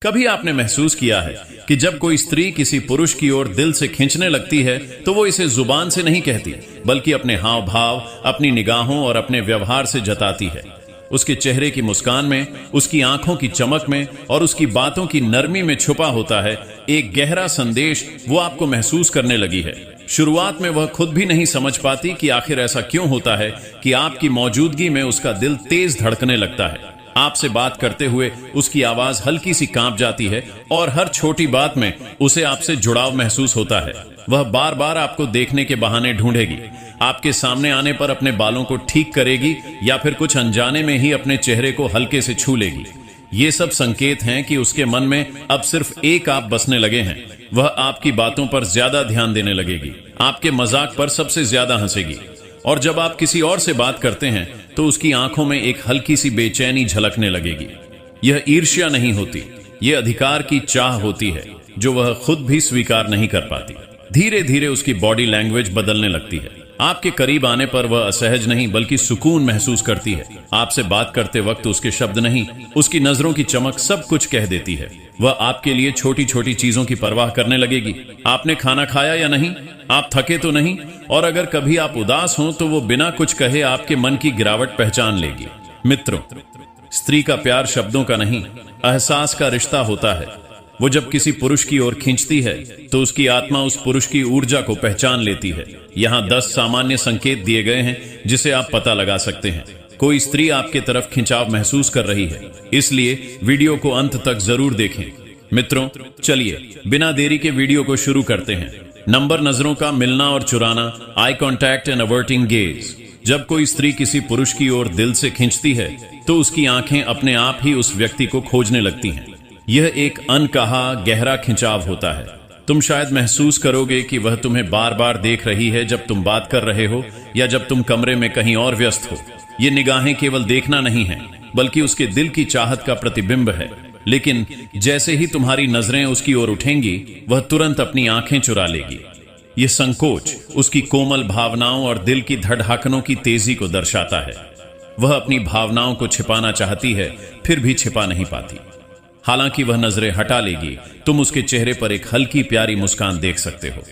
कभी आपने महसूस किया है कि जब कोई स्त्री किसी पुरुष की ओर दिल से खींचने लगती है तो वो इसे जुबान से नहीं कहती, बल्कि अपने हाव भाव, अपनी निगाहों और अपने व्यवहार से जताती है। उसके चेहरे की मुस्कान में, उसकी आंखों की चमक में और उसकी बातों की नरमी में छुपा होता है एक गहरा संदेश वो आपको महसूस करने लगी है। शुरुआत में वह खुद भी नहीं समझ पाती कि आखिर ऐसा क्यों होता है कि आपकी मौजूदगी में उसका दिल तेज धड़कने लगता है। आपसे बात करते हुए उसकी आवाज हल्की सी कांप जाती है और हर छोटी बात में उसे आपसे जुड़ाव महसूस होता है। वह बार बार आपको देखने के बहाने ढूंढेगी, आपके सामने आने पर अपने बालों को ठीक करेगी या फिर कुछ अनजाने में ही अपने चेहरे को हल्के से छू लेगी। ये सब संकेत हैं कि उसके मन में अब सिर्फ एक आप बसने लगे हैं। वह आपकी बातों पर ज्यादा ध्यान देने लगेगी, आपके मजाक पर सबसे ज्यादा हंसेगी और जब आप किसी और से बात करते हैं तो उसकी आंखों में एक हल्की सी बेचैनी झलकने लगेगी। यह ईर्ष्या नहीं होती, यह अधिकार की चाह होती है जो वह खुद भी स्वीकार नहीं कर पाती। धीरे धीरे उसकी बॉडी लैंग्वेज बदलने लगती है। आपके करीब आने पर वह असहज नहीं बल्कि सुकून महसूस करती है। आपसे बात करते वक्त उसके शब्द नहीं, उसकी नजरों की चमक सब कुछ कह देती है। वह आपके लिए छोटी छोटी चीजों की परवाह करने लगेगी। आपने खाना खाया या नहीं, आप थके तो नहीं, और अगर कभी आप उदास हो तो वो बिना कुछ कहे आपके मन की गिरावट पहचान लेगी। मित्रों, स्त्री का प्यार शब्दों का नहीं, एहसास का रिश्ता होता है। वो जब किसी पुरुष की ओर खींचती है तो उसकी आत्मा उस पुरुष की ऊर्जा को पहचान लेती है। यहाँ 10 सामान्य संकेत दिए गए हैं जिसे आप पता लगा सकते हैं। कोई स्त्री आपके तरफ खिंचाव महसूस कर रही है, इसलिए वीडियो को अंत तक जरूर देखें। मित्रों, चलिए बिना देरी के वीडियो को शुरू करते हैं। नंबर, नजरों का मिलना और चुराना, आई कॉन्टैक्ट एंड अवर्टिंग गेज। जब कोई स्त्री किसी पुरुष की ओर दिल से खींचती है तो उसकी आंखें अपने आप ही उस व्यक्ति को खोजने लगती हैं। यह एक अनकहा गहरा खिंचाव होता है। तुम शायद महसूस करोगे कि वह तुम्हें बार बार देख रही है जब तुम बात कर रहे हो या जब तुम कमरे में कहीं और व्यस्त हो। ये निगाहें केवल देखना नहीं है बल्कि उसके दिल की चाहत का प्रतिबिंब है। लेकिन जैसे ही तुम्हारी नजरें उसकी ओर उठेंगी वह तुरंत अपनी आंखें चुरा लेगी। यह संकोच उसकी कोमल भावनाओं और दिल की धड़ाकनों की तेजी को दर्शाता है। वह अपनी भावनाओं को छिपाना चाहती है फिर भी छिपा नहीं पाती। हालांकि वह नजरें हटा लेगी, तुम उसके चेहरे पर एक हल्की प्यारी मुस्कान देख सकते हो।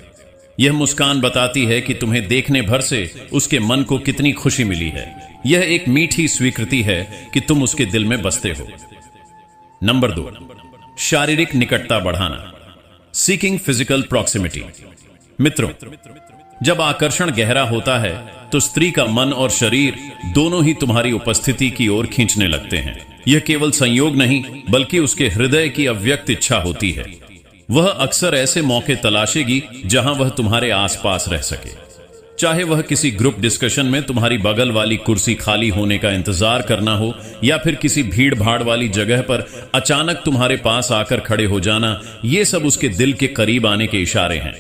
यह मुस्कान बताती है कि तुम्हें देखने भर से उसके मन को कितनी खुशी मिली है। यह एक मीठी स्वीकृति है कि तुम उसके दिल में बसते हो। नंबर 2, शारीरिक निकटता बढ़ाना, सीकिंग फिजिकल प्रॉक्सिमिटी। मित्रों, जब आकर्षण गहरा होता है तो स्त्री का मन और शरीर दोनों ही तुम्हारी उपस्थिति की ओर खींचने लगते हैं। यह केवल संयोग नहीं बल्कि उसके हृदय की अव्यक्त इच्छा होती है। वह अक्सर ऐसे मौके तलाशेगी जहां वह तुम्हारे आसपास रह सके, चाहे वह किसी ग्रुप डिस्कशन में तुम्हारी बगल वाली कुर्सी खाली होने का इंतजार करना हो या फिर किसी भीड़ भाड़ वाली जगह पर अचानक तुम्हारे पास आकर खड़े हो जाना। ये सब उसके दिल के करीब आने के इशारे हैं।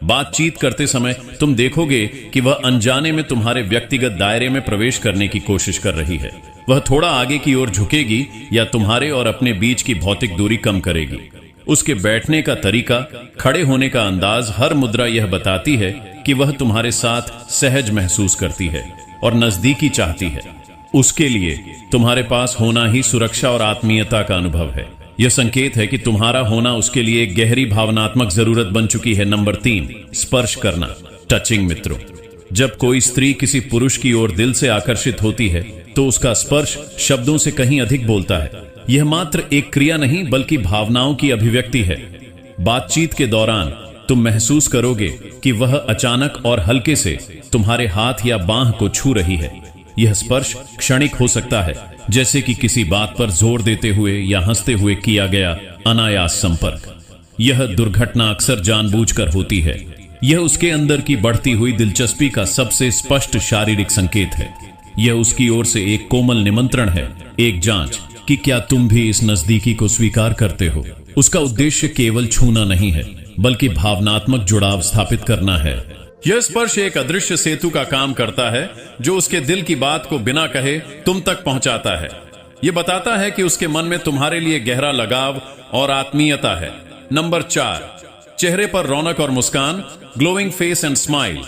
बातचीत करते समय तुम देखोगे कि वह अनजाने में तुम्हारे व्यक्तिगत दायरे में प्रवेश करने की कोशिश कर रही है। वह थोड़ा आगे की ओर झुकेगी या तुम्हारे और अपने बीच की भौतिक दूरी कम करेगी। उसके बैठने का तरीका, खड़े होने का अंदाज, हर मुद्रा यह बताती है कि वह तुम्हारे साथ सहज महसूस करती है और नजदीकी चाहती है। उसके लिए तुम्हारे पास होना ही सुरक्षा और आत्मीयता का अनुभव है। यह संकेत है कि तुम्हारा होना उसके लिए एक गहरी भावनात्मक जरूरत बन चुकी है। नंबर 3, स्पर्श करना, टचिंग। मित्रों, जब कोई स्त्री किसी पुरुष की ओर दिल से आकर्षित होती है तो उसका स्पर्श शब्दों से कहीं अधिक बोलता है। यह मात्र एक क्रिया नहीं बल्कि भावनाओं की अभिव्यक्ति है। बातचीत के दौरान तुम महसूस करोगे कि वह अचानक और हल्के से तुम्हारे हाथ या बांह को छू रही है। यह स्पर्श क्षणिक हो सकता है, जैसे कि किसी बात पर जोर देते हुए या हंसते हुए किया गया अनायास संपर्क। यह दुर्घटना अक्सर जानबूझकर होती है। यह उसके अंदर की बढ़ती हुई दिलचस्पी का सबसे स्पष्ट शारीरिक संकेत है। यह उसकी ओर से एक कोमल निमंत्रण है, एक जांच कि क्या तुम भी इस नजदीकी को स्वीकार करते हो। उसका उद्देश्य केवल छूना नहीं है बल्कि भावनात्मक जुड़ाव स्थापित करना है। यह स्पर्श एक अदृश्य सेतु का काम करता है जो उसके दिल की बात को बिना कहे तुम तक पहुंचाता है। यह बताता है कि उसके मन में तुम्हारे लिए गहरा लगाव और आत्मीयता है। नंबर 4, चेहरे पर रौनक और मुस्कान, ग्लोइंग फेस एंड स्माइल।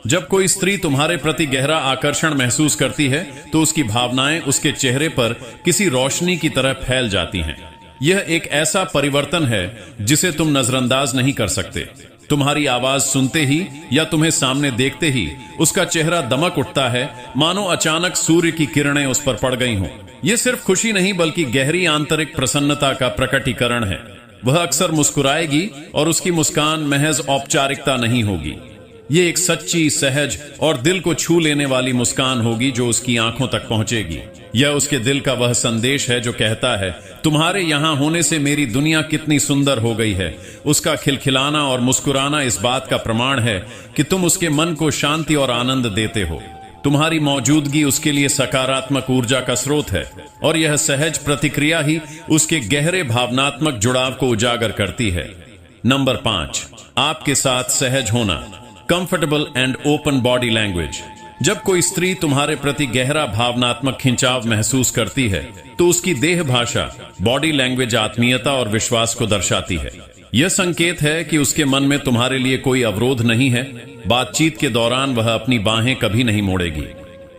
जब कोई स्त्री तुम्हारे प्रति गहरा आकर्षण महसूस करती है तो उसकी भावनाएं उसके चेहरे पर किसी रोशनी की तरह फैल जाती हैं। यह एक ऐसा परिवर्तन है जिसे तुम नजरअंदाज नहीं कर सकते। तुम्हारी आवाज सुनते ही या तुम्हें सामने देखते ही उसका चेहरा दमक उठता है, मानो अचानक सूर्य की किरणें उस पर पड़ गई हों। यह सिर्फ खुशी नहीं बल्कि गहरी आंतरिक प्रसन्नता का प्रकटीकरण है। वह अक्सर मुस्कुराएगी और उसकी मुस्कान महज औपचारिकता नहीं होगी। ये एक सच्ची, सहज और दिल को छू लेने वाली मुस्कान होगी जो उसकी आंखों तक पहुंचेगी। यह उसके दिल का वह संदेश है जो कहता है, तुम्हारे यहां होने से मेरी दुनिया कितनी सुंदर हो गई है। उसका खिलखिलाना और मुस्कुराना इस बात का प्रमाण है कि तुम उसके मन को शांति और आनंद देते हो। तुम्हारी मौजूदगी उसके लिए सकारात्मक ऊर्जा का स्रोत है और यह सहज प्रतिक्रिया ही उसके गहरे भावनात्मक जुड़ाव को उजागर करती है। नंबर 5, आपके साथ सहज होना, comfortable and open body language. जब कोई स्त्री तुम्हारे प्रति गहरा भावनात्मक खिंचाव महसूस करती है तो उसकी देह भाषा, बॉडी लैंग्वेज आत्मीयता और विश्वास को दर्शाती है। यह संकेत है कि उसके मन में तुम्हारे लिए कोई अवरोध नहीं है। बातचीत के दौरान वह अपनी बाहें कभी नहीं मोड़ेगी।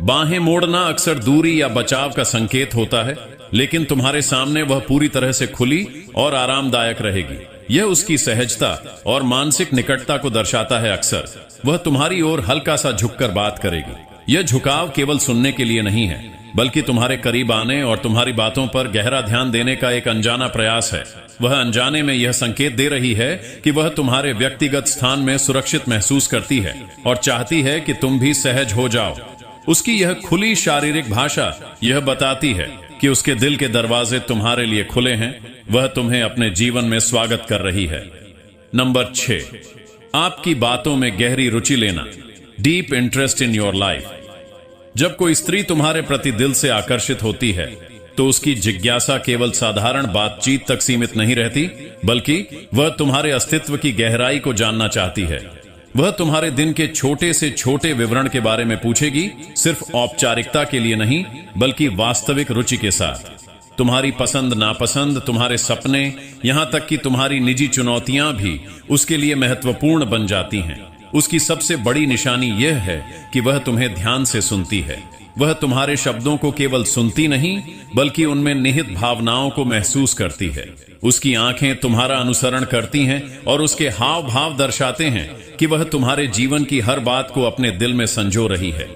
बाहें मोड़ना अक्सर दूरी या बचाव का संकेत होता है, लेकिन तुम्हारे सामने वह पूरी तरह से खुली और आरामदायक रहेगी। यह उसकी सहजता और मानसिक निकटता को दर्शाता है। अक्सर वह तुम्हारी ओर हल्का सा झुककर बात करेगी। यह झुकाव केवल सुनने के लिए नहीं है, बल्कि तुम्हारे करीब आने और तुम्हारी बातों पर गहरा ध्यान देने का एक अनजाना प्रयास है। वह अनजाने में यह संकेत दे रही है कि वह तुम्हारे व्यक्तिगत स्थान में सुरक्षित महसूस करती है और चाहती है कि तुम भी सहज हो जाओ। उसकी यह खुली शारीरिक भाषा यह बताती है कि उसके दिल के दरवाजे तुम्हारे लिए खुले हैं। वह तुम्हें अपने जीवन में स्वागत कर रही है। नंबर 6, आपकी बातों में गहरी रुचि लेना, deep interest in your life. जब कोई स्त्री तुम्हारे प्रति दिल से आकर्षित होती है तो उसकी जिज्ञासा केवल साधारण बातचीत तक सीमित नहीं रहती, बल्कि वह तुम्हारे अस्तित्व की गहराई को जानना चाहती है। वह तुम्हारे दिन के छोटे से छोटे विवरण के बारे में पूछेगी, सिर्फ औपचारिकता के लिए नहीं बल्कि वास्तविक रुचि के साथ। तुम्हारी पसंद नापसंद, तुम्हारे सपने, यहां तक कि तुम्हारी निजी चुनौतियां भी उसके लिए महत्वपूर्ण बन जाती हैं। उसकी सबसे बड़ी निशानी यह है कि वह तुम्हें ध्यान से सुनती है। वह तुम्हारे शब्दों को केवल सुनती नहीं बल्कि उनमें निहित भावनाओं को महसूस करती है। उसकी आंखें तुम्हारा अनुसरण करती हैं और उसके हाव भाव दर्शाते हैं कि वह तुम्हारे जीवन की हर बात को अपने दिल में संजो रही है।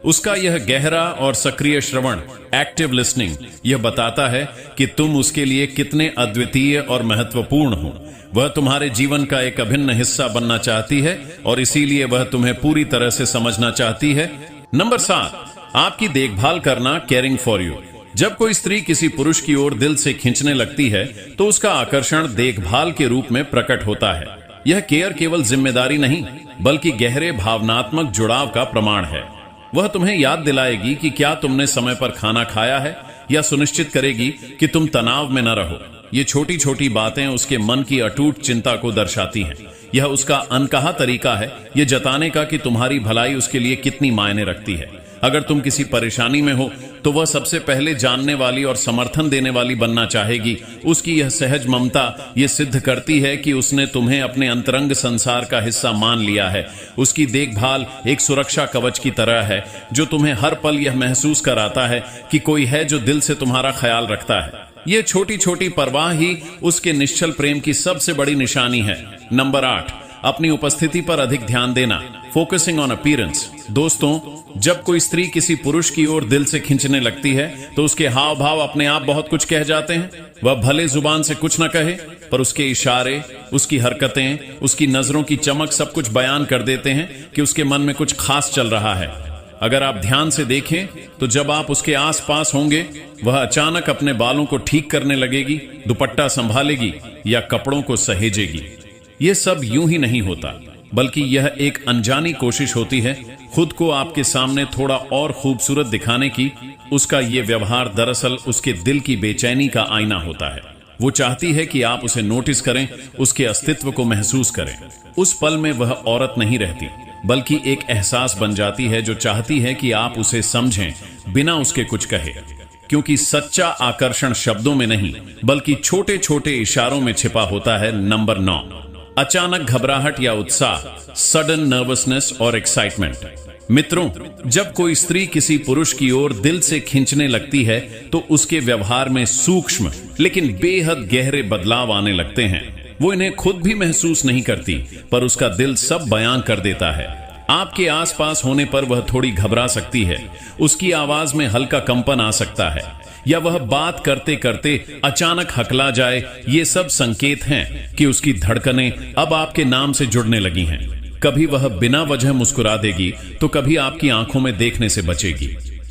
उसका यह गहरा और सक्रिय श्रवण, एक्टिव लिसनिंग, यह बताता है कि तुम उसके लिए कितने अद्वितीय और महत्वपूर्ण हो। वह तुम्हारे जीवन का एक अभिन्न हिस्सा बनना चाहती है और इसीलिए वह तुम्हें पूरी तरह से समझना चाहती है। नंबर 7, आपकी देखभाल करना, केयरिंग फॉर यू। जब कोई स्त्री किसी पुरुष की ओर दिल से खींचने लगती है तो उसका आकर्षण देखभाल के रूप में प्रकट होता है। यह केयर केवल जिम्मेदारी नहीं बल्कि गहरे भावनात्मक जुड़ाव का प्रमाण है। वह तुम्हें याद दिलाएगी कि क्या तुमने समय पर खाना खाया है या सुनिश्चित करेगी कि तुम तनाव में न रहो। ये छोटी छोटी बातें उसके मन की अटूट चिंता को दर्शाती हैं। यह उसका अनकहा तरीका है ये जताने का कि तुम्हारी भलाई उसके लिए कितनी मायने रखती है। अगर तुम किसी परेशानी में हो तो वह सबसे पहले जानने वाली और समर्थन देने वाली बनना चाहेगी। उसकी यह सहज ममता ये सिद्ध करती है कि उसने तुम्हें अपने अंतरंग संसार का हिस्सा मान लिया है। उसकी देखभाल एक सुरक्षा कवच की तरह है जो तुम्हें हर पल यह महसूस कराता है कि कोई है जो दिल से तुम्हारा ख्याल रखता है। ये छोटी छोटी परवाह ही उसके निश्चल प्रेम की सबसे बड़ी निशानी है। नंबर 8, अपनी उपस्थिति पर अधिक ध्यान देना, फोकसिंग ऑन अपीयरेंस। दोस्तों, जब कोई स्त्री किसी पुरुष की ओर दिल से खींचने लगती है तो उसके हाव भाव अपने आप बहुत कुछ कह जाते हैं। वह भले जुबान से कुछ न कहे पर उसके इशारे, उसकी हरकतें, उसकी नजरों की चमक सब कुछ बयान कर देते हैं कि उसके मन में कुछ खास चल रहा है। अगर आप ध्यान से देखें तो जब आप उसके आसपास होंगे वह अचानक अपने बालों को ठीक करने लगेगी, दुपट्टा संभालेगी या कपड़ों को सहेजेगी। ये सब यूं ही नहीं होता बल्कि यह एक अनजानी कोशिश होती है खुद को आपके सामने थोड़ा और खूबसूरत दिखाने की। उसका ये व्यवहार दरअसल उसके दिल की बेचैनी का आईना होता है। वो चाहती है कि आप उसे नोटिस करें, उसके अस्तित्व को महसूस करें। उस पल में वह औरत नहीं रहती बल्कि एक एहसास बन जाती है जो चाहती है कि आप उसे समझें बिना उसके कुछ कहे। क्योंकि सच्चा आकर्षण शब्दों में नहीं बल्कि छोटे छोटे इशारों में छिपा होता है। नंबर 9, अचानक घबराहट या उत्साह, सडन नर्वसनेस और एक्साइटमेंट। मित्रों, जब कोई स्त्री किसी पुरुष की ओर दिल से खींचने लगती है तो उसके व्यवहार में सूक्ष्म लेकिन बेहद गहरे बदलाव आने लगते हैं। वो इन्हें खुद भी महसूस नहीं करती, पर उसका दिल सब बयां कर देता है। आपके आसपास होने पर वह थोड़ी घबरा सकती है, उसकी आवाज में हल्का कंपन आ सकता है, या वह बात करते करते अचानक हकला जाए। ये सब संकेत हैं कि उसकी धड़कनें अब आपके नाम से जुड़ने लगी हैं। कभी वह बिना वजह मुस्कुरा देगी तो कभी आपकी आंखों में देखने से बचेगी।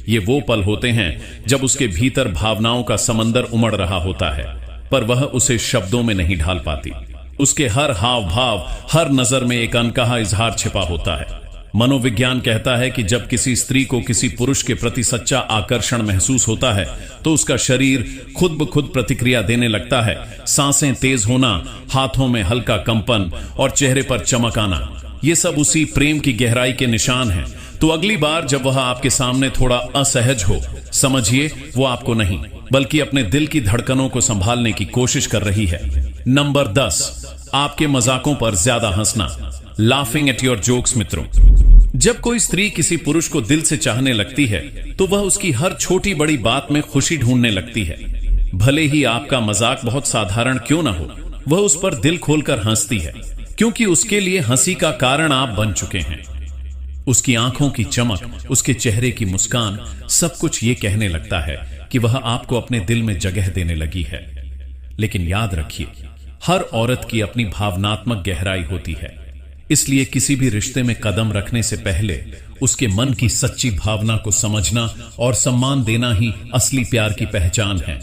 ये वो पल होते हैं जब उसके भीतर भावनाओं का समंदर उमड़ रहा होता है, पर वह उसे शब्दों में नहीं ढाल पाती। उसके हर हाव भाव, हर नजर में एक अनकहा इजहार छिपा होता है। मनोविज्ञान कहता है कि जब किसी स्त्री को किसी पुरुष के प्रति सच्चा आकर्षण महसूस होता है तो उसका शरीर खुद ब खुद प्रतिक्रिया देने लगता है। सांसें तेज होना, हाथों में हल्का कंपन और चेहरे पर चमक आना, ये सब उसी प्रेम की गहराई के निशान हैं। तो अगली बार जब वह आपके सामने थोड़ा असहज हो, समझिए वो आपको नहीं बल्कि अपने दिल की धड़कनों को संभालने की कोशिश कर रही है। नंबर 10, आपके मजाकों पर ज्यादा हंसना। Laughing at your jokes. मित्रों, जब कोई स्त्री किसी पुरुष को दिल से चाहने लगती है तो वह उसकी हर छोटी बड़ी बात में खुशी ढूंढने लगती है। भले ही आपका मजाक बहुत साधारण क्यों ना हो, वह उस पर दिल खोलकर हंसती है, क्योंकि उसके लिए हंसी का कारण आप बन चुके हैं। उसकी आंखों की चमक, उसके चेहरे की मुस्कान, सब कुछ ये कहने लगता है कि वह आपको अपने दिल में जगह देने लगी है। लेकिन याद रखिए, हर औरत की अपनी भावनात्मक गहराई होती है, इसलिए किसी भी रिश्ते में कदम रखने से पहले उसके मन की सच्ची भावना को समझना और सम्मान देना ही असली प्यार की पहचान है।